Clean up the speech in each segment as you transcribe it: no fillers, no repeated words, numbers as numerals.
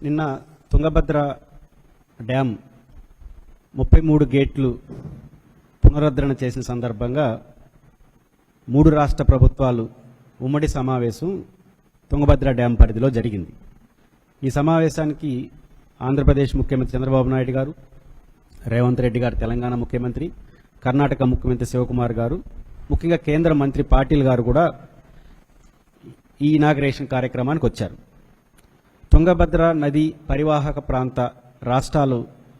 నిన్న తుంగభద్ర డ్యామ్ 33 గేట్లు పునరుద్ధరణ చేసిన సందర్భంగా 3 రాష్ట్ర ప్రభుత్వాలు ఉమ్మడి సమావేశం తుంగభద్ర డ్యామ్ పరిధిలో జరిగింది. ఈ సమావేశానికి ఆంధ్రప్రదేశ్ ముఖ్యమంత్రి చంద్రబాబు నాయుడు గారు, రేవంత్ రెడ్డి గారు తెలంగాణ ముఖ్యమంత్రి, కర్ణాటక ముఖ్యమంత్రి శివకుమార్ గారు, ముఖ్యంగా కేంద్ర మంత్రి పాటిల్ గారు కూడా ఈ ఇనాగ్రేషన్ కార్యక్రమానికి వచ్చారు. తుంగభద్ర నది పరివాహక ప్రాంత రాష్ట్రాలు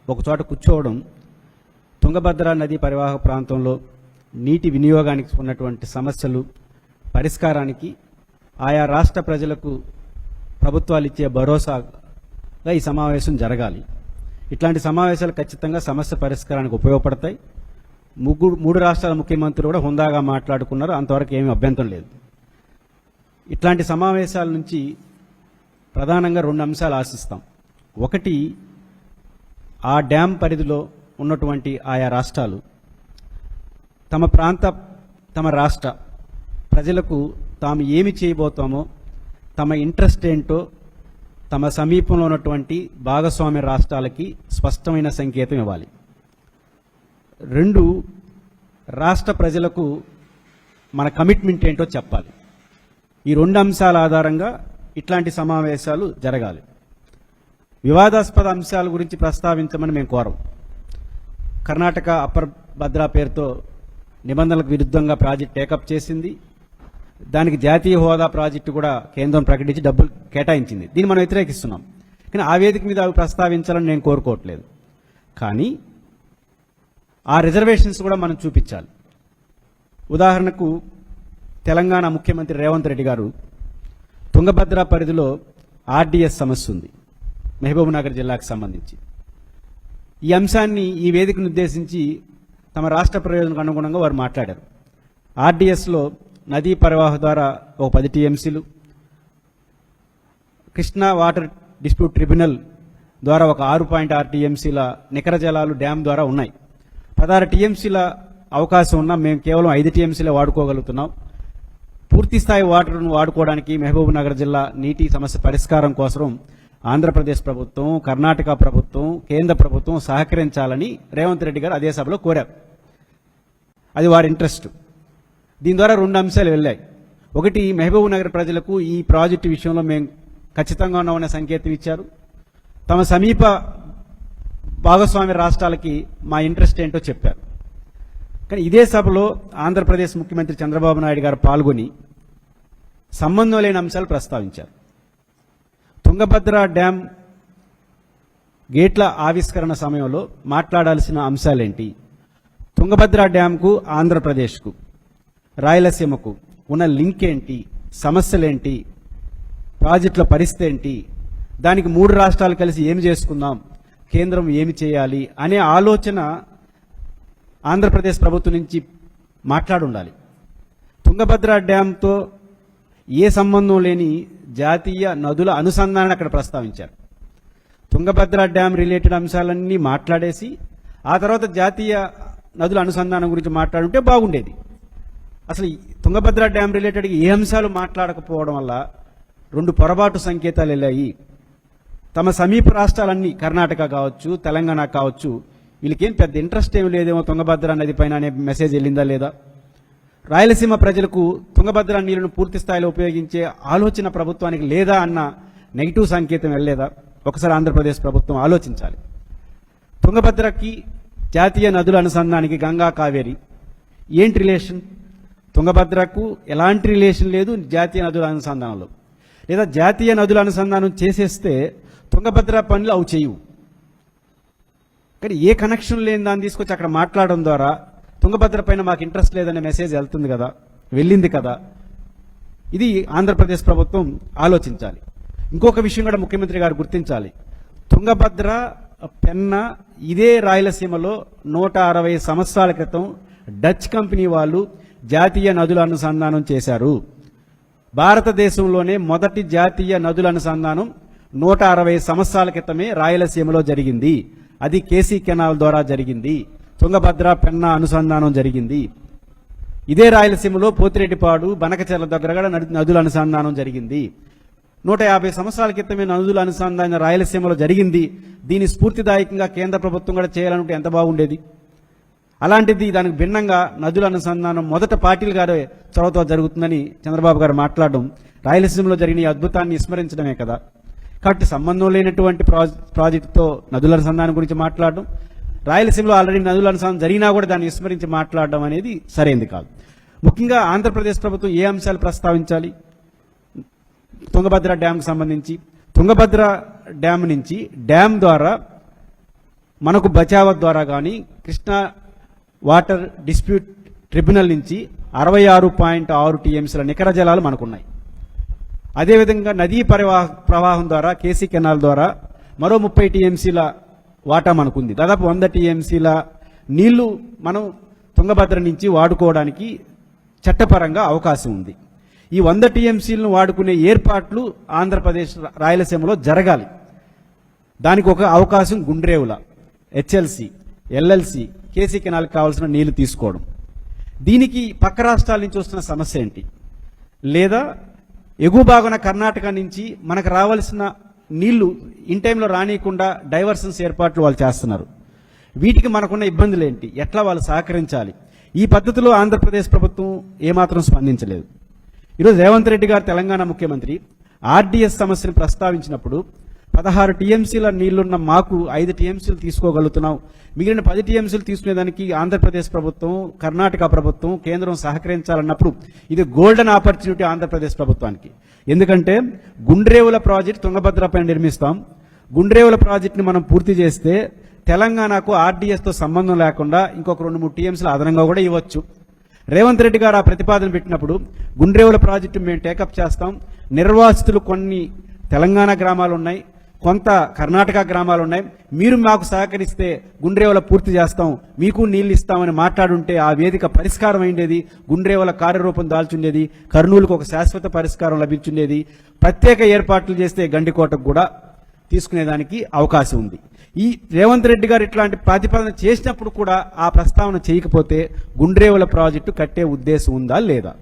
ఒకచోట కూర్చోవడం తుంగభద్ర నది పరివాహక ప్రాంతంలో నీటి వినియోగానికి ఉన్నటువంటి సమస్యలు పరిష్కారానికి ఆయా రాష్ట్ర ప్రజలకు ప్రభుత్వాలు ఇచ్చే భరోసాగా ఈ సమావేశం జరగాలి. ఇట్లాంటి సమావేశాలు ఖచ్చితంగా సమస్య పరిష్కారానికి ఉపయోగపడతాయి. మూడు రాష్ట్రాల ముఖ్యమంత్రులు కూడా హుందాగా మాట్లాడుకున్నారు. అంతవరకు ఏమీ అభ్యంతరం లేదు. ఇట్లాంటి సమావేశాల నుంచి ప్రధానంగా 2 అంశాలు ఆశిస్తాం. ఒకటి, ఆ డ్యామ్ పరిధిలో ఉన్నటువంటి ఆయా రాష్ట్రాలు తమ రాష్ట్ర ప్రజలకు తాము ఏమి చేయబోతామో, తమ ఇంట్రెస్ట్ ఏంటో తమ సమీపంలో ఉన్నటువంటి భాగస్వామ్య రాష్ట్రాలకి స్పష్టమైన సంకేతం ఇవ్వాలి. 2, రాష్ట్ర ప్రజలకు మన కమిట్మెంట్ ఏంటో చెప్పాలి. ఈ 2 అంశాల ఆధారంగా ఇట్లాంటి సమావేశాలు జరగాలి. వివాదాస్పద అంశాల గురించి ప్రస్తావించమని మేము కోరం. కర్ణాటక అప్పర్ భద్రా పేరుతో నిబంధనలకు విరుద్ధంగా ప్రాజెక్ట్ టేకప్ చేసింది. దానికి జాతీయ హోదా ప్రాజెక్టు కూడా కేంద్రం ప్రకటించి డబ్బులు కేటాయించింది. దీన్ని మనం వ్యతిరేకిస్తున్నాం. కానీ ఆ వేదిక మీద అవి ప్రస్తావించాలని నేను కోరుకోవట్లేదు. కానీ ఆ రిజర్వేషన్స్ కూడా మనం చూపించాలి. ఉదాహరణకు తెలంగాణ ముఖ్యమంత్రి రేవంత్ రెడ్డి గారు తుంగభద్ర పరిధిలో ఆర్డీఎస్ సమస్య ఉంది, మహబూబ్ నగర్ జిల్లాకు సంబంధించి. ఈ అంశాన్ని ఈ వేదికను ఉద్దేశించి తమ రాష్ట్ర ప్రయోజనాలకు అనుగుణంగా వారు మాట్లాడారు. ఆర్డీఎస్లో నదీ పరివాహ ద్వారా ఒక 10 టీఎంసీలు, కృష్ణా వాటర్ డిస్ప్యూట్ ట్రిబ్యునల్ ద్వారా ఒక 6.6 టీఎంసీల నికర జలాలు డ్యామ్ ద్వారా ఉన్నాయి. 16 టీఎంసీల అవకాశం ఉన్నా మేము కేవలం 5 టీఎంసీలే వాడుకోగలుగుతున్నాం. పూర్తి స్థాయి వాటర్ను వాడుకోవడానికి మహబూబ్ నగర్ జిల్లా నీటి సమస్య పరిష్కారం కోసం ఆంధ్రప్రదేశ్ ప్రభుత్వం, కర్ణాటక ప్రభుత్వం, కేంద్ర ప్రభుత్వం సహకరించాలని రేవంత్ రెడ్డి గారు అదే సభలో కోరారు. అది వారి ఇంట్రెస్ట్. దీని ద్వారా 2 అంశాలు వెళ్ళాయి. ఒకటి, మహబూబ్ నగర్ ప్రజలకు ఈ ప్రాజెక్టు విషయంలో మేము ఖచ్చితంగా ఉన్నామనే సంకేతం ఇచ్చారు. తమ సమీప భాగస్వామ్య రాష్ట్రాలకి మా ఇంట్రెస్ట్ ఏంటో చెప్పారు. కానీ ఇదే సభలో ఆంధ్రప్రదేశ్ ముఖ్యమంత్రి చంద్రబాబు నాయుడు గారు పాల్గొని సంబంధం లేని అంశాలు ప్రస్తావించారు. తుంగభద్ర డ్యామ్ గేట్ల ఆవిష్కరణ సమయంలో మాట్లాడాల్సిన అంశాలేంటి, తుంగభద్ర డ్యాంకు ఆంధ్రప్రదేశ్కు రాయలసీమకు ఉన్న లింక్ ఏంటి, సమస్యలేంటి, ప్రాజెక్టుల పరిస్థితి ఏంటి, దానికి 3 రాష్ట్రాలు కలిసి ఏమి చేసుకుందాం, కేంద్రం ఏమి చేయాలి అనే ఆలోచన ఆంధ్రప్రదేశ్ ప్రభుత్వం నుంచి మాట్లాడుండాలి. తుంగభద్ర డ్యాంతో ఏ సంబంధం లేని జాతీయ నదుల అనుసంధానాన్ని అక్కడ ప్రస్తావించారు. తుంగభద్ర డ్యామ్ రిలేటెడ్ అంశాలన్నీ మాట్లాడేసి ఆ తర్వాత జాతీయ నదుల అనుసంధానం గురించి మాట్లాడుంటే బాగుండేది. అసలు తుంగభద్ర డ్యామ్ రిలేటెడ్ ఏ అంశాలు మాట్లాడకపోవడం వల్ల 2 పొరపాటు సంకేతాలు వెళ్ళాయి. తమ సమీప రాష్ట్రాలన్నీ కర్ణాటక కావచ్చు, తెలంగాణ కావచ్చు, వీళ్ళకేం పెద్ద ఇంట్రెస్ట్ ఏమి లేదేమో తుంగభద్ర నది పైన అనే మెసేజ్ వెళ్ళిందా లేదా? రాయలసీమ ప్రజలకు తుంగభద్ర నీళ్లను పూర్తి స్థాయిలో ఉపయోగించే ఆలోచన ప్రభుత్వానికి లేదా అన్న నెగిటివ్ సంకేతం వెళ్ళలేదా? ఒకసారి ఆంధ్రప్రదేశ్ ప్రభుత్వం ఆలోచించాలి. తుంగభద్రకి జాతీయ నదుల అనుసంధానానికి గంగా కావేరి ఏంటి రిలేషన్? తుంగభద్రకు ఎలాంటి రిలేషన్ లేదు జాతీయ నదుల అనుసంధానంలో. లేదా జాతీయ నదుల అనుసంధానం చేసేస్తే తుంగభద్ర పనులు అవి చేయవు. కానీ ఏ కనెక్షన్ లేని దాన్ని తీసుకొచ్చి అక్కడ మాట్లాడడం ద్వారా తుంగభద్ర పైన మాకు ఇంట్రెస్ట్ లేదనే మెసేజ్ వెళ్తుంది కదా, వెళ్ళింది కదా. ఇది ఆంధ్రప్రదేశ్ ప్రభుత్వం ఆలోచించాలి. ఇంకొక విషయం కూడా ముఖ్యమంత్రి గారు గుర్తించాలి. తుంగభద్ర పెన్న ఇదే రాయలసీమలో 160 సంవత్సరాల క్రితం డచ్ కంపెనీ వాళ్ళు జాతీయ నదుల అనుసంధానం చేశారు. భారతదేశంలోనే మొదటి జాతీయ నదుల అనుసంధానం 160 సంవత్సరాల క్రితమే రాయలసీమలో జరిగింది. అది కేసీ కెనాల్ ద్వారా జరిగింది. తుంగభద్ర పెన్నా అనుసంధానం జరిగింది. ఇదే రాయలసీమలో పోతిరెడ్డిపాడు, బనకచెర్ల దగ్గర నదుల అనుసంధానం జరిగింది. 150 సంవత్సరాల క్రితమే నదుల అనుసంధానం రాయలసీమలో జరిగింది. దీని స్ఫూర్తిదాయకంగా కేంద్ర ప్రభుత్వం కూడా చేయాలనుకుంటే ఎంత బాగుండేది. అలాంటిది దానికి భిన్నంగా నదుల అనుసంధానం మొదట పాటిల్ గారే చొరవతో జరుగుతుందని చంద్రబాబు గారు మాట్లాడడం రాయలసీమలో జరిగిన ఈ అద్భుతాన్ని విస్మరించడమే కదా. కాబట్టి సంబంధం లేనటువంటి ప్రాజెక్టుతో నదుల అనుసంధానం గురించి మాట్లాడడం, రాయలసీమలో ఆల్రెడీ నదుల అనుసంధానం జరిగినా కూడా దాన్ని విస్మరించి మాట్లాడడం అనేది సరైనది కాదు. ముఖ్యంగా ఆంధ్రప్రదేశ్ ప్రభుత్వం ఏ అంశాలు ప్రస్తావించాలి? తుంగభద్ర డ్యాంకు సంబంధించి తుంగభద్ర డ్యామ్ నుంచి డ్యామ్ ద్వారా మనకు బచావత్ ద్వారా కానీ కృష్ణా వాటర్ డిస్ప్యూట్ ట్రిబ్యునల్ నుంచి 66.6 టీఎంసీల నికర జలాలు మనకున్నాయి. అదేవిధంగా నదీ ప్రవాహం ద్వారా కేసీ కెనాల్ ద్వారా మరో 30 టీఎంసీల వాటా మనకుంది. దాదాపు 100 టీఎంసీల నీళ్లు మనం తుంగభద్ర నుంచి వాడుకోవడానికి చట్టపరంగా అవకాశం ఉంది. ఈ 100 టీఎంసీలను వాడుకునే ఏర్పాట్లు ఆంధ్రప్రదేశ్ రాయలసీమలో జరగాలి. దానికి ఒక అవకాశం గుండ్రేవుల, హెచ్ఎల్సి, ఎల్ఎల్సి, కేసీ కెనాల్కి కావాల్సిన నీళ్లు తీసుకోవడం. దీనికి పక్క రాష్ట్రాల నుంచి వస్తున్న సమస్య ఏంటి? లేదా ఎగువ భాగన కర్ణాటక నుంచి మనకు రావాల్సిన నీళ్లు ఇన్ టైంలో రానియకుండా డైవర్షన్స్ ఏర్పాట్లు వాళ్ళు చేస్తున్నారు. వీటికి మనకున్న ఇబ్బందులు ఏంటి? ఎట్లా వాళ్ళు సహకరించాలి? ఈ పద్ధతిలో ఆంధ్రప్రదేశ్ ప్రభుత్వం ఏమాత్రం స్పందించలేదు. ఈరోజు రేవంత్ రెడ్డి గారు తెలంగాణ ముఖ్యమంత్రి ఆర్డీఎస్ సమస్యను ప్రస్తావించినప్పుడు 16 టీఎంసీల నీళ్లున్న మాకు 5 టీఎంసీలు తీసుకోగలుగుతున్నాం, మిగిలిన 10 టీఎంసీలు తీసుకునేదానికి ఆంధ్రప్రదేశ్ ప్రభుత్వం, కర్ణాటక ప్రభుత్వం, కేంద్రం సహకరించాలన్నప్పుడు ఇది గోల్డెన్ ఆపర్చునిటీ ఆంధ్రప్రదేశ్ ప్రభుత్వానికి. ఎందుకంటే గుండ్రేవుల ప్రాజెక్టు తుంగభద్రపై నిర్మిస్తాం. గుండ్రేవుల ప్రాజెక్టుని మనం పూర్తి చేస్తే తెలంగాణకు ఆర్డీఎస్తో సంబంధం లేకుండా ఇంకొక 2-3 టీఎంసీలు అదనంగా కూడా ఇవ్వచ్చు. రేవంత్ రెడ్డి గారు ఆ ప్రతిపాదన పెట్టినప్పుడు గుండ్రేవుల ప్రాజెక్టు మేము టేకప్ చేస్తాం, నిర్వాసితులు కొన్ని తెలంగాణ గ్రామాలు ఉన్నాయి, కొంత కర్ణాటక గ్రామాలు ఉన్నాయి, మీరు మాకు సహకరిస్తే గుండ్రేవుల పూర్తి చేస్తాం, మీకు నీళ్లు ఇస్తామని మాట్లాడుంటే ఆ వేదిక పరిష్కారం అయిండేది, గుండ్రేవుల కార్యరూపం దాల్చుండేది, కర్నూలుకు ఒక శాశ్వత పరిష్కారం లభించుండేది, ప్రత్యేక ఏర్పాట్లు చేస్తే గండికోటకు కూడా తీసుకునేదానికి అవకాశం ఉంది. ఈ రేవంత్ రెడ్డి గారు ఇట్లాంటి ప్రతిపాదన చేసినప్పుడు కూడా ఆ ప్రస్తావన చేయకపోతే గుండ్రేవుల ప్రాజెక్టు కట్టే ఉద్దేశం ఉందా లేదా?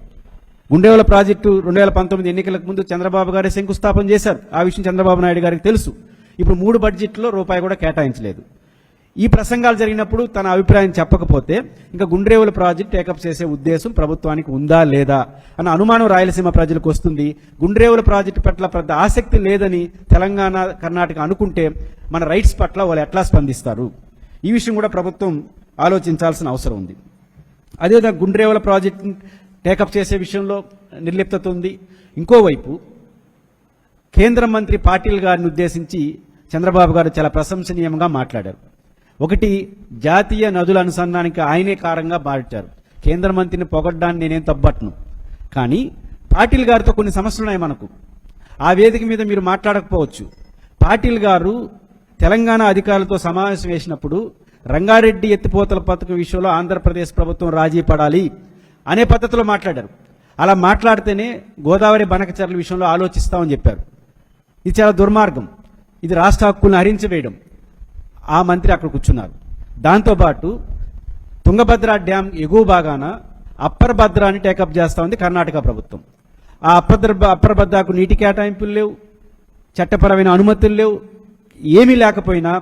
గుండ్రేవుల ప్రాజెక్టు 2019 ఎన్నికలకు ముందు చంద్రబాబు గారే శంకుస్థాపన చేశారు. ఆ విషయం చంద్రబాబు నాయుడు గారికి తెలుసు. ఇప్పుడు 3 బడ్జెట్లో రూపాయి కూడా కేటాయించలేదు. ఈ ప్రసంగాలు జరిగినప్పుడు తన అభిప్రాయం చెప్పకపోతే ఇంకా గుండ్రేవుల ప్రాజెక్టు టేకప్ చేసే ఉద్దేశం ప్రభుత్వానికి ఉందా లేదా అన్న అనుమానం రాయలసీమ ప్రజలకు వస్తుంది. గుండ్రేవుల ప్రాజెక్టు పట్ల పెద్ద ఆసక్తి లేదని తెలంగాణ, కర్ణాటక అనుకుంటే మన రైట్స్ పట్ల వాళ్ళు ఎట్లా స్పందిస్తారు? ఈ విషయం కూడా ప్రభుత్వం ఆలోచించాల్సిన అవసరం ఉంది. అదేవిధంగా గుండ్రేవుల ప్రాజెక్టు టేకప్ చేసే విషయంలో నిర్లిప్తత ఉంది. ఇంకోవైపు కేంద్ర మంత్రి పాటిల్ గారిని ఉద్దేశించి చంద్రబాబు గారు చాలా ప్రశంసనీయంగా మాట్లాడారు. ఒకటి, జాతీయ నదుల అనుసంధానానికి ఆయనే కారంగా మాట్లాడారు. కేంద్ర మంత్రిని పొగడ్డాన్ని నేనేం తప్పట్ను, కానీ పాటిల్ గారితో కొన్ని సమస్యలు ఉన్నాయి మనకు. ఆ వేదిక మీద మీరు మాట్లాడకపోవచ్చు. పాటిల్ గారు తెలంగాణ అధికారులతో సమావేశం వేసినప్పుడు రంగారెడ్డి ఎత్తిపోతల పథకం విషయంలో ఆంధ్రప్రదేశ్ ప్రభుత్వం రాజీ పడాలి అనే పద్ధతిలో మాట్లాడారు. అలా మాట్లాడితేనే గోదావరి బనకచర్ల విషయంలో ఆలోచిస్తామని చెప్పారు. ఇది చాలా దుర్మార్గం. ఇది రాష్ట్ర హక్కులను హరించివేయడం. ఆ మంత్రి అక్కడ కూర్చున్నారు. దాంతోపాటు తుంగభద్ర డ్యామ్ ఎగువ భాగాన అప్పర్ భద్రాన్ని టేకప్ చేస్తా ఉంది కర్ణాటక ప్రభుత్వం. ఆ అప్పర్ భద్రకు నీటి కేటాయింపులు లేవు, చట్టపరమైన అనుమతులు లేవు. ఏమీ లేకపోయినా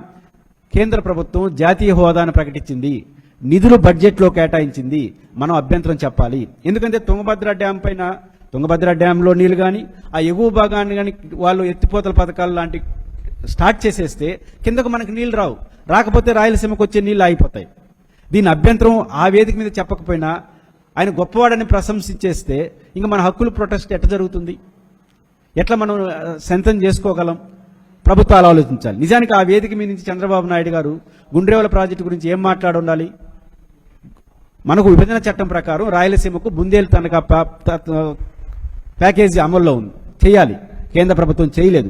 కేంద్ర ప్రభుత్వం జాతీయ హోదాను ప్రకటించింది, నిధులు బడ్జెట్లో కేటాయించింది. మనం అభ్యంతరం చెప్పాలి. ఎందుకంటే తుంగభద్ర డ్యామ్ పైన, తుంగభద్ర డ్యాంలో నీళ్లు కానీ ఆ ఎగువ భాగాన్ని కానీ వాళ్ళు ఎత్తిపోతల పథకాలు లాంటి స్టార్ట్ చేసేస్తే కిందకు మనకు నీళ్లు రావు. రాకపోతే రాయలసీమకు వచ్చే నీళ్లు ఆగిపోతాయి. దీని అభ్యంతరం ఆ వేదిక మీద చెప్పకపోయినా ఆయన గొప్పవాడని ప్రశంసించేస్తే ఇంకా మన హక్కులు ప్రొటెస్ట్ ఎట్లా జరుగుతుంది? ఎట్లా మనం సొంతం చేసుకోగలం? ప్రభుత్వాలు ఆలోచించాలి. నిజానికి ఆ వేదిక మీద నుంచి చంద్రబాబు నాయుడు గారు గుండ్రేవుల ప్రాజెక్టు గురించి ఏం మాట్లాడి ఉండాలి? మనకు విభజన చట్టం ప్రకారం రాయలసీమకు బుందేలు తనఖా ప్యాకేజీ అమల్లో ఉంది, చేయాలి. కేంద్ర ప్రభుత్వం చేయలేదు.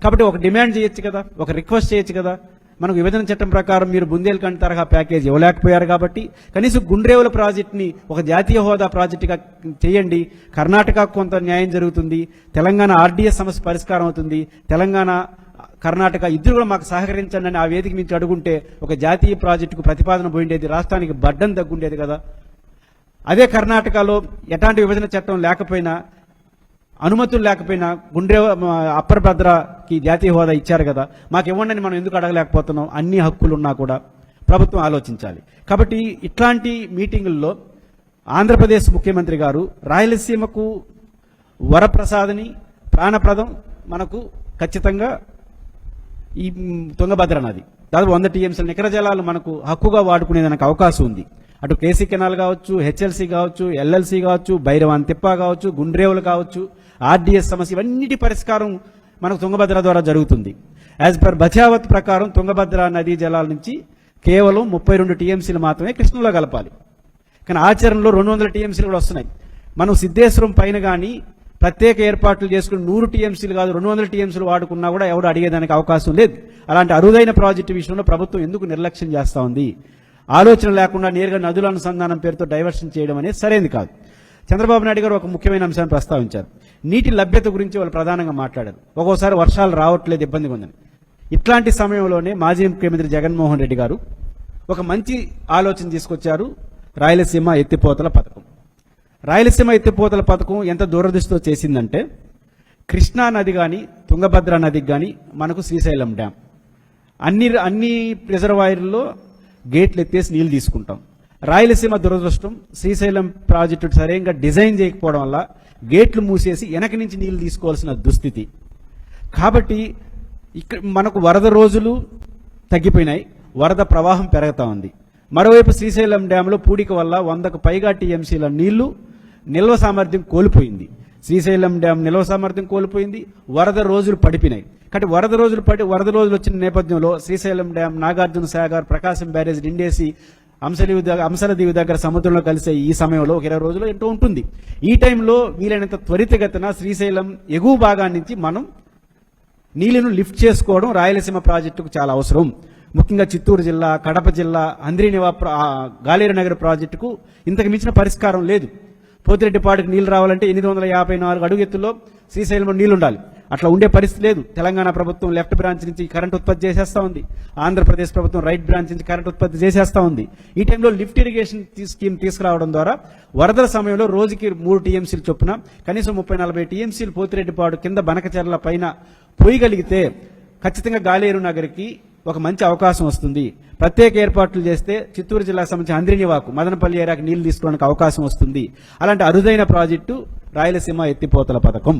కాబట్టి ఒక డిమాండ్ చేయొచ్చు కదా, ఒక రిక్వెస్ట్ చేయొచ్చు కదా. మనకు విభజన చట్టం ప్రకారం మీరు బుందేల్ కంటి తరహా ప్యాకేజ్ ఇవ్వలేకపోయారు కాబట్టి కనీసం గుండ్రేవుల ప్రాజెక్టుని ఒక జాతీయ హోదా ప్రాజెక్టుగా చేయండి. కర్ణాటకకు కొంత న్యాయం జరుగుతుంది, తెలంగాణ ఆర్డీఎస్ సమస్య పరిష్కారం అవుతుంది, తెలంగాణ కర్ణాటక ఇద్దరు కూడా మాకు సహకరించండి అని ఆ వేదిక నుంచి అడుగుంటే ఒక జాతీయ ప్రాజెక్టుకు ప్రతిపాదన పోయిండేది, రాష్ట్రానికి బడ్డం తగ్గుండేది కదా. అదే కర్ణాటకలో ఎలాంటి విభజన చట్టం లేకపోయినా అనుమతులు లేకపోయినా గుండ్రే అప్పర్ భద్రకి జాతీయ హోదా ఇచ్చారు కదా, మాకు ఇవ్వండి మనం ఎందుకు అడగలేకపోతున్నాం, అన్ని హక్కులు ఉన్నా కూడా ప్రభుత్వం ఆలోచించాలి. కాబట్టి ఇట్లాంటి మీటింగుల్లో ఆంధ్రప్రదేశ్ ముఖ్యమంత్రి గారు రాయలసీమకు వరప్రసాదని ప్రాణప్రదం మనకు ఖచ్చితంగా ఈ తుంగభద్ర నది దాదాపు 100 టీఎంసీల నికర జలాలు మనకు హక్కుగా వాడుకునేదానికి అవకాశం ఉంది. అటు కేసీ కెనాల్ కావచ్చు, హెచ్ఎల్సీ కావచ్చు, ఎల్ఎల్సీ కావచ్చు, భైరవాన్ తిప్ప కావచ్చు, గుండ్రేవులు కావచ్చు, ఆర్డీఎస్ సమస్య ఇవన్నిటి పరిష్కారం మనకు తుంగభద్ర ద్వారా జరుగుతుంది. యాజ్ పర్ బచావత్ ప్రకారం తుంగభద్ర నదీ జలాల నుంచి కేవలం 32 టీఎంసీలు మాత్రమే కృష్ణలో కలపాలి. కానీ ఆచరణలో 200 టీఎంసీలు కూడా వస్తున్నాయి. మనం సిద్ధేశ్వరం పైన కానీ ప్రత్యేక ఏర్పాట్లు చేసుకుని 100 టీఎంసీలు కాదు 200 టీఎంసీలు వాడుకున్నా కూడా ఎవరు అడిగేదానికి అవకాశం లేదు. అలాంటి అరుదైన ప్రాజెక్టు విషయంలో ప్రభుత్వం ఎందుకు నిర్లక్ష్యం చేస్తూ ఉంది? ఆలోచన లేకుండా నేరుగా నదుల అనుసంధానం పేరుతో డైవర్షన్ చేయడం అనేది సరైనది కాదు. చంద్రబాబు నాయుడు గారు ఒక ముఖ్యమైన అంశాన్ని ప్రస్తావించారు. నీటి లభ్యత గురించి వాళ్ళు ప్రధానంగా మాట్లాడారు. ఒక్కోసారి వర్షాలు రావట్లేదు, ఇబ్బందిగా ఉందని. ఇట్లాంటి సమయంలోనే మాజీ ముఖ్యమంత్రి జగన్మోహన్ రెడ్డి గారు ఒక మంచి ఆలోచన తీసుకొచ్చారు, రాయలసీమ ఎత్తిపోతల పథకం. రాయలసీమ ఎత్తిపోతల పథకం ఎంత దూరదృష్టితో చేసిందంటే, కృష్ణా నది కానీ తుంగభద్ర నదికి కానీ మనకు శ్రీశైలం డ్యామ్ అన్ని రిజర్వాయర్లలో గేట్లు ఎత్తేసి నీళ్లు తీసుకుంటాం. రాయలసీమ దురదృష్టం, శ్రీశైలం ప్రాజెక్టు సరైనగా డిజైన్ చేయకపోవడం వల్ల గేట్లు మూసేసి వెనక నుంచి నీళ్లు తీసుకోవాల్సిన దుస్థితి. కాబట్టి ఇక్కడ మనకు వరద రోజులు తగ్గిపోయినాయి, వరద ప్రవాహం పెరుగుతూ ఉంది. మరోవైపు శ్రీశైలం డ్యాంలో పూడిక వల్ల 100కు పైగా టీఎంసీల నీళ్లు నిల్వ సామర్థ్యం కోల్పోయింది. శ్రీశైలం డ్యాం నిల్వ సామర్థ్యం కోల్పోయింది, వరద రోజులు పడిపోయినాయి. కాబట్టి వరద రోజులు వచ్చిన నేపథ్యంలో శ్రీశైలం డ్యాం, నాగార్జున సాగర్, ప్రకాశం బ్యారేజ్ నిండేసి అంశలదీవి దగ్గర సముద్రంలో కలిసే ఈ సమయంలో ఒక 20 రోజులు ఎంతో ఉంటుంది. ఈ టైంలో వీలైనంత త్వరితగతిన శ్రీశైలం ఎగువ భాగాన్ని నుంచి మనం నీళ్లను లిఫ్ట్ చేసుకోవడం రాయలసీమ ప్రాజెక్టుకు చాలా అవసరం. ముఖ్యంగా చిత్తూరు జిల్లా, కడప జిల్లా, అంద్రీనివా గాలేరు నగర్ ప్రాజెక్టుకు ఇంతకు మించిన పరిష్కారం లేదు. పోతిరెడ్డిపాడుకు నీళ్లు రావాలంటే 854 అడుగు ఎత్తులో శ్రీశైలంలో నీళ్లు ఉండాలి. అట్లా ఉండే పరిస్థితి లేదు. తెలంగాణ ప్రభుత్వం లెఫ్ట్ బ్రాంచ్ నుంచి కరెంట్ ఉత్పత్తి చేసేస్తా ఉంది, ఆంధ్రప్రదేశ్ ప్రభుత్వం రైట్ బ్రాంచ్ నుంచి కరెంట్ ఉత్పత్తి చేసేస్తా ఉంది. ఈ టైంలో లిఫ్ట్ ఇరిగేషన్ స్కీమ్ తీసుకురావడం ద్వారా వరదల సమయంలో రోజుకి 3 టీఎంసీలు చొప్పున కనీసం 30-40 టీఎంసీలు పోతిరెడ్డిపాడు కింద బనకచెర్ల పైన పోయగలిగితే ఖచ్చితంగా గాలేరు నగర్కి ఒక మంచి అవకాశం వస్తుంది. ప్రత్యేక ఏర్పాట్లు చేస్తే చిత్తూరు జిల్లాకు సంబంధించిన అంద్రినివాకు, మదనపల్లి ఏరియాకి నీళ్లు తీసుకోవడానికి అవకాశం వస్తుంది. అలాంటి అరుదైన ప్రాజెక్టు రాయలసీమ ఎత్తిపోతల పథకం.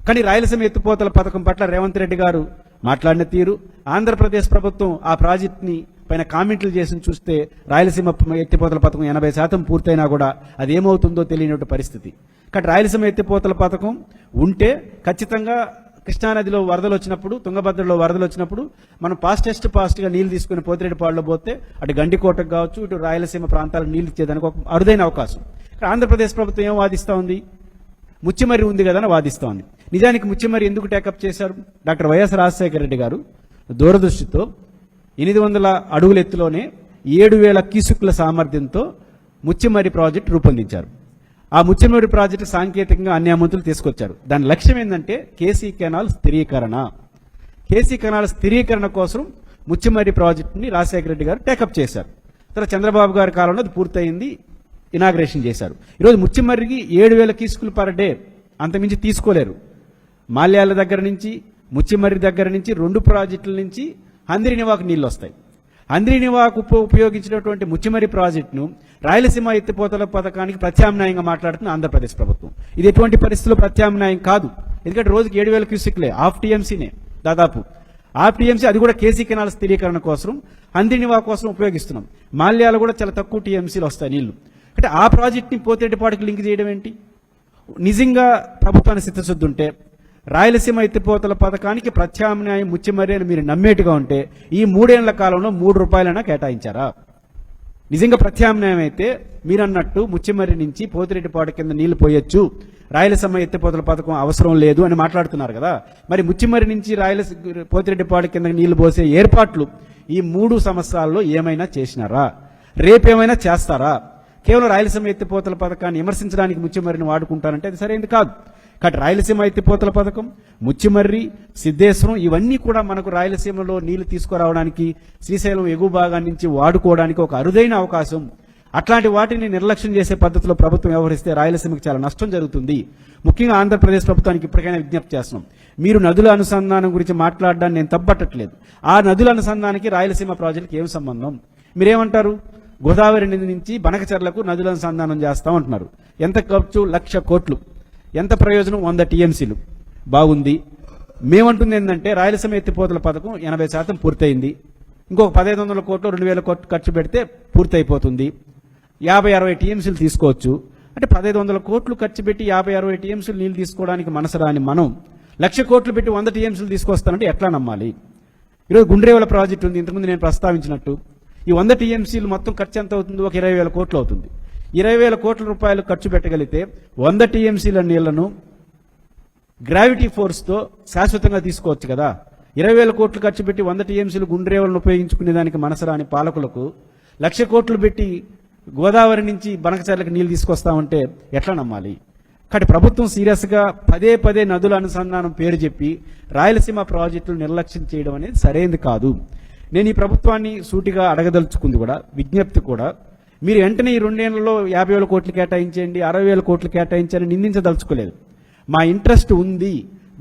కానీ రాయలసీమ ఎత్తిపోతల పథకం పట్ల రేవంత్ రెడ్డి గారు మాట్లాడిన తీరు, ఆంధ్రప్రదేశ్ ప్రభుత్వం ఆ ప్రాజెక్టుని పైన కామెంట్లు చేసి చూస్తే రాయలసీమ ఎత్తిపోతల పథకం 80% పూర్తయినా కూడా అది ఏమవుతుందో తెలియనటువంటి పరిస్థితి. కాబట్టి రాయలసీమ ఎత్తిపోతల పథకం ఉంటే ఖచ్చితంగా కృష్ణానదిలో వరదలు వచ్చినప్పుడు, తుంగభద్రలో వరదలు వచ్చినప్పుడు మనం ఫాస్ట్గా నీళ్లు తీసుకుని పోతిరెడ్డిపాడులో పోతే అటు గండికోటకు కావచ్చు, ఇటు రాయలసీమ ప్రాంతాలకు నీళ్లు ఇచ్చేదానికి ఒక అరుదైన అవకాశం. ఆంధ్రప్రదేశ్ ప్రభుత్వం ఏం వాదిస్తూ ఉంది? ముచ్చిమర్రి ఉంది కదా అని వాదిస్తూ ఉంది. నిజానికి ముచ్చిమర్రి ఎందుకు టేకప్ చేశారు? డాక్టర్ వైఎస్ రాజశేఖర రెడ్డి గారు దూరదృష్టితో 800 అడుగుల ఎత్తులోనే 7000 క్యూసెక్కుల సామర్థ్యంతో ముచ్చిమర్రి ప్రాజెక్టు రూపొందించారు. ఆ ముచ్చిమర్రి ప్రాజెక్టు సాంకేతికంగా అన్ని అనుమతులు తీసుకొచ్చారు. దాని లక్ష్యం ఏంటంటే కేసీ కెనాల్ స్థిరీకరణ. కేసీ కెనాల్ స్థిరీకరణ కోసం ముచ్చిమర్రి ప్రాజెక్టుని రాజశేఖర రెడ్డి గారు టేకప్ చేశారు. తర్వాత చంద్రబాబు గారి కాలంలో అది పూర్తయింది, ఇనాగ్రేషన్ చేశారు. ఈరోజు ముచ్చిమర్రికి 7000 క్యూసెక్కులు పర్ డే, అంతమించి తీసుకోలేరు. మాల్యాల దగ్గర నుంచి, ముచ్చిమర్రి దగ్గర నుంచి 2 ప్రాజెక్టుల నుంచి అంద్రినివాకు నీళ్లు వస్తాయి. అంద్రినివాకు ఉపయోగించినటువంటి ముచ్చిమర్రి ప్రాజెక్టును రాయలసీమ ఎత్తిపోతల పథకానికి ప్రత్యామ్నాయంగా మాట్లాడుతున్న ఆంధ్రప్రదేశ్ ప్రభుత్వం. ఇది ఎటువంటి పరిస్థితుల్లో ప్రత్యామ్నాయం కాదు. ఎందుకంటే రోజుకి 7000 క్యూసెక్లే, హాఫ్ టీఎంసీనే దాదాపు. హాఫ్ టీఎంసీ అది కూడా కేసీ కెనాల్ స్థిరీకరణ కోసం, అంద్రినివా కోసం ఉపయోగిస్తున్నాం. మాల్యాలు కూడా చాలా తక్కువ టీఎంసీలు వస్తాయి నీళ్లు. అంటే ఆ ప్రాజెక్ట్ని పోతిరెడ్డిపాడుకి లింక్ చేయడం ఏంటి? నిజంగా ప్రభుత్వానికి చిత్తశుద్ధి ఉంటే రాయలసీమ ఎత్తిపోతల పథకానికి ప్రత్యామ్నాయం ముచ్చిమర్రి అని మీరు నమ్మేట్టుగా ఉంటే ఈ 3 ఏళ్ల కాలంలో 3 రూపాయలైనా కేటాయించారా? నిజంగా ప్రత్యామ్నాయం అయితే మీరన్నట్టు ముచ్చిమర్రి నుంచి పోతిరెడ్డిపాడు కింద నీళ్లు పోయొచ్చు, రాయలసీమ ఎత్తిపోతల పథకం అవసరం లేదు అని మాట్లాడుతున్నారు కదా. మరి ముచ్చిమర్రి నుంచి పోతిరెడ్డిపాడు కింద నీళ్లు పోసే ఏర్పాట్లు ఈ 3 సంవత్సరాల్లో ఏమైనా చేసినారా? రేపేమైనా చేస్తారా? కేవలం రాయలసీమ ఎత్తిపోతల పథకాన్ని విమర్శించడానికి ముచ్చిమర్రిని వాడుకుంటారంటే అది సరైనది కాదు. కాబట్టి రాయలసీమ ఎత్తిపోతల పథకం, ముచ్చిమర్రి, సిద్ధేశ్వరం ఇవన్నీ కూడా మనకు రాయలసీమలో నీళ్లు తీసుకురావడానికి, శ్రీశైలం ఎగువ భాగాన్ని నుంచి వాడుకోవడానికి ఒక అరుదైన అవకాశం. అట్లాంటి వాటిని నిర్లక్ష్యం చేసే పద్ధతిలో ప్రభుత్వం వ్యవహరిస్తే రాయలసీమకు చాలా నష్టం జరుగుతుంది. ముఖ్యంగా ఆంధ్రప్రదేశ్ ప్రభుత్వానికి ఇప్పటికైనా విజ్ఞప్తి చేస్తున్నాం. మీరు నదుల అనుసంధానం గురించి మాట్లాడడాన్ని నేను తప్పట్టట్లేదు. ఆ నదుల అనుసంధానానికి రాయలసీమ ప్రాజెక్టుకి ఏం సంబంధం? మీరేమంటారు? గోదావరి నది నుంచి బనకచెర్లకు నదుల అనుసంధానం చేస్తాం అంటున్నారు. ఎంత ఖర్చు? 1,00,000 కోట్లు. ఎంత ప్రయోజనం? 100 టీఎంసీలు. బాగుంది. మేమంటుంది ఏంటంటే రాయలసీమ ఎత్తిపోతల పథకం 80% పూర్తయింది. ఇంకొక 1,500 కోట్లు 2,000 కోట్లు ఖర్చు పెడితే పూర్తయిపోతుంది. 50-60 టీఎంసీలు తీసుకోవచ్చు. అంటే 1,500 కోట్లు ఖర్చు పెట్టి 50-60 టీఎంసీలు నీళ్లు తీసుకోవడానికి మనసు రాని మనం 1,00,000 కోట్లు పెట్టి 100 టీఎంసీలు తీసుకొస్తానంటే ఎట్లా నమ్మాలి? ఈరోజు గుండ్రేవల ప్రాజెక్టు ఉంది, ఇంతకుముందు నేను ప్రస్తావించినట్టు. ఈ 100 టీఎంసీలు మొత్తం ఖర్చు ఎంత అవుతుంది? ఒక 20,000 కోట్లు అవుతుంది. 20,000 కోట్ల రూపాయలు ఖర్చు పెట్టగలిగితే 100 టీఎంసీల నీళ్లను గ్రావిటీ ఫోర్స్తో శాశ్వతంగా తీసుకోవచ్చు కదా. 20,000 కోట్లు ఖర్చు పెట్టి 100 టీఎంసీలు గుండ్రేవలను ఉపయోగించుకునే దానికి మనసరాని పాలకులకు 1,00,000 కోట్లు పెట్టి గోదావరి నుంచి బనకచెర్లకు నీళ్లు తీసుకొస్తామంటే ఎట్లా నమ్మాలి? కాబట్టి ప్రభుత్వం సీరియస్గా పదే నదుల అనుసంధానం పేరు చెప్పి రాయలసీమ ప్రాజెక్టులు నిర్లక్ష్యం చేయడం అనేది సరైనది కాదు. నేను ఈ ప్రభుత్వాన్ని సూటిగా అడగదలుచుకుంది కూడా, విజ్ఞప్తి కూడా, మీరు వెంటనే ఈ 2 ఏళ్లలో 50,000 కోట్లు కేటాయించండి, 60,000 కోట్లు కేటాయించని నిందించదలుచుకోలేదు. మా ఇంట్రెస్ట్ ఉంది,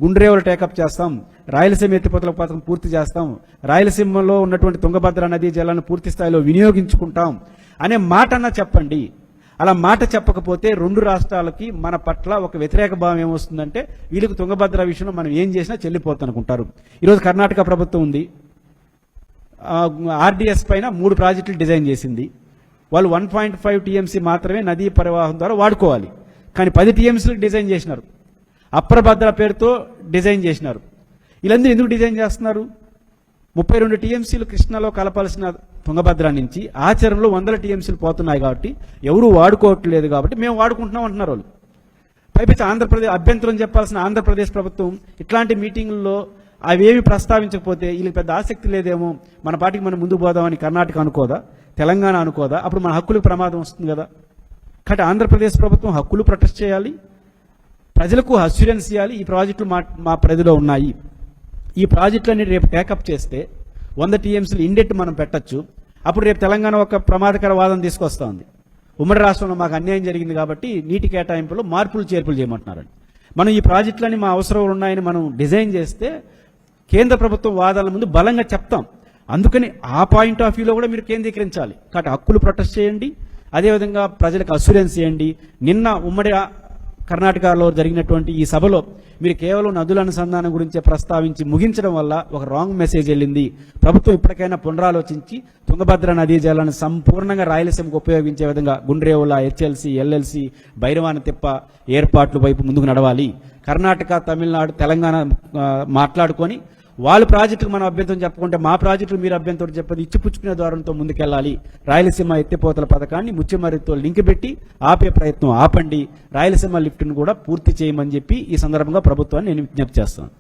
గుండ్రేవలు టేకప్ చేస్తాం, రాయలసీమ ఎత్తిపోతల పథకం పూర్తి చేస్తాం, రాయలసీమలో ఉన్నటువంటి తుంగభద్ర నదీ జలాలను పూర్తి స్థాయిలో వినియోగించుకుంటాం అనే మాట అన్నా చెప్పండి. అలా మాట చెప్పకపోతే 2 రాష్ట్రాలకి మన పట్ల ఒక వ్యతిరేక భావం ఏమొస్తుందంటే వీళ్ళకి తుంగభద్ర విషయంలో మనం ఏం చేసినా చెల్లిపోతానుకుంటారు. ఈరోజు కర్ణాటక ప్రభుత్వం ఉంది, ఆర్డీఎస్ పైన 3 ప్రాజెక్టులు డిజైన్ చేసింది. వాళ్ళు 1.5 టీఎంసీ మాత్రమే నదీ పరివాహం ద్వారా వాడుకోవాలి. కానీ 10 టీఎంసీలకు డిజైన్ చేసినారు. అప్రభద్ర పేరుతో డిజైన్ చేసినారు. వీళ్ళందరూ ఎందుకు డిజైన్ చేస్తున్నారు? 32 టీఎంసీలు కృష్ణాలో కలపాల్సిన తుంగభద్ర నుంచి ఆచరణలో 100 టీఎంసీలు పోతున్నాయి కాబట్టి ఎవరూ వాడుకోవట్లేదు కాబట్టి మేము వాడుకుంటున్నాం అంటున్నారు వాళ్ళు. పైపించి ఆంధ్రప్రదేశ్ అభ్యంతరం చెప్పాల్సిన ఆంధ్రప్రదేశ్ ప్రభుత్వం ఇట్లాంటి మీటింగుల్లో అవేమి ప్రస్తావించకపోతే వీళ్ళకి పెద్ద ఆసక్తి లేదేమో, మన పార్టీకి మనం ముందుకు పోదామని కర్ణాటక అనుకోదా, తెలంగాణ అనుకోదా? అప్పుడు మన హక్కులకు ప్రమాదం వస్తుంది కదా. కాబట్టి ఆంధ్రప్రదేశ్ ప్రభుత్వం హక్కులు ప్రొటెస్ట్ చేయాలి, ప్రజలకు అష్యూరెన్స్ ఇవ్వాలి. ఈ ప్రాజెక్టులు మా పరిధిలో ఉన్నాయి, ఈ ప్రాజెక్టులన్నీ రేపు టేకప్ చేస్తే 100 టీఎంసీలు ఇండెట్ మనం పెట్టచ్చు. అప్పుడు రేపు తెలంగాణ ఒక ప్రమాదకర వాదన తీసుకొస్తా ఉంది. ఉమ్మడి రాష్ట్రంలో మాకు అన్యాయం జరిగింది కాబట్టి నీటి కేటాయింపులో మార్పులు చేర్పులు చేయమంటున్నారని. మనం ఈ ప్రాజెక్టులని మా అవసరాలు ఉన్నాయని మనం డిజైన్ చేస్తే కేంద్ర ప్రభుత్వం వాదనల ముందు బలంగా చెప్తాం. అందుకని ఆ పాయింట్ ఆఫ్ వ్యూలో కూడా మీరు కేంద్రీకరించాలి. కాబట్టి హక్కులు ప్రొటెస్ట్ చేయండి, అదేవిధంగా ప్రజలకు అష్యూరెన్స్ చేయండి. నిన్న ఉమ్మడి కర్ణాటకలో జరిగినటువంటి ఈ సభలో మీరు కేవలం నదుల అనుసంధానం గురించే ప్రస్తావించి ముగించడం వల్ల ఒక రాంగ్ మెసేజ్ వెళ్ళింది. ప్రభుత్వం ఇప్పటికైనా పునరాలోచించి తుంగభద్ర నదీ జలాన్ని సంపూర్ణంగా రాయలసీమకు ఉపయోగించే విధంగా గుండ్రేవుల, హెచ్ఎల్సి, ఎల్ఎల్సి, భైరవాన తిప్ప ఏర్పాట్ల వైపు ముందుకు నడవాలి. కర్ణాటక, తమిళనాడు, తెలంగాణ మాట్లాడుకొని వాళ్ళ ప్రాజెక్టుకు మనం అభ్యంతరం చెప్పుకుంటే మా ప్రాజెక్టులు మీరు అభ్యంతరం చెప్పది ఇచ్చిపుచ్చుకునే ద్వారంతో ముందుకెళ్లాలి. రాయలసీమ ఎత్తిపోతల పథకాన్ని ముచ్చెమరితో లింక్ పెట్టి ఆపే ప్రయత్నం ఆపండి. రాయలసీమ లిఫ్ట్ను కూడా పూర్తి చేయమని చెప్పి ఈ సందర్భంగా ప్రభుత్వాన్ని నేను విజ్ఞప్తి చేస్తాను.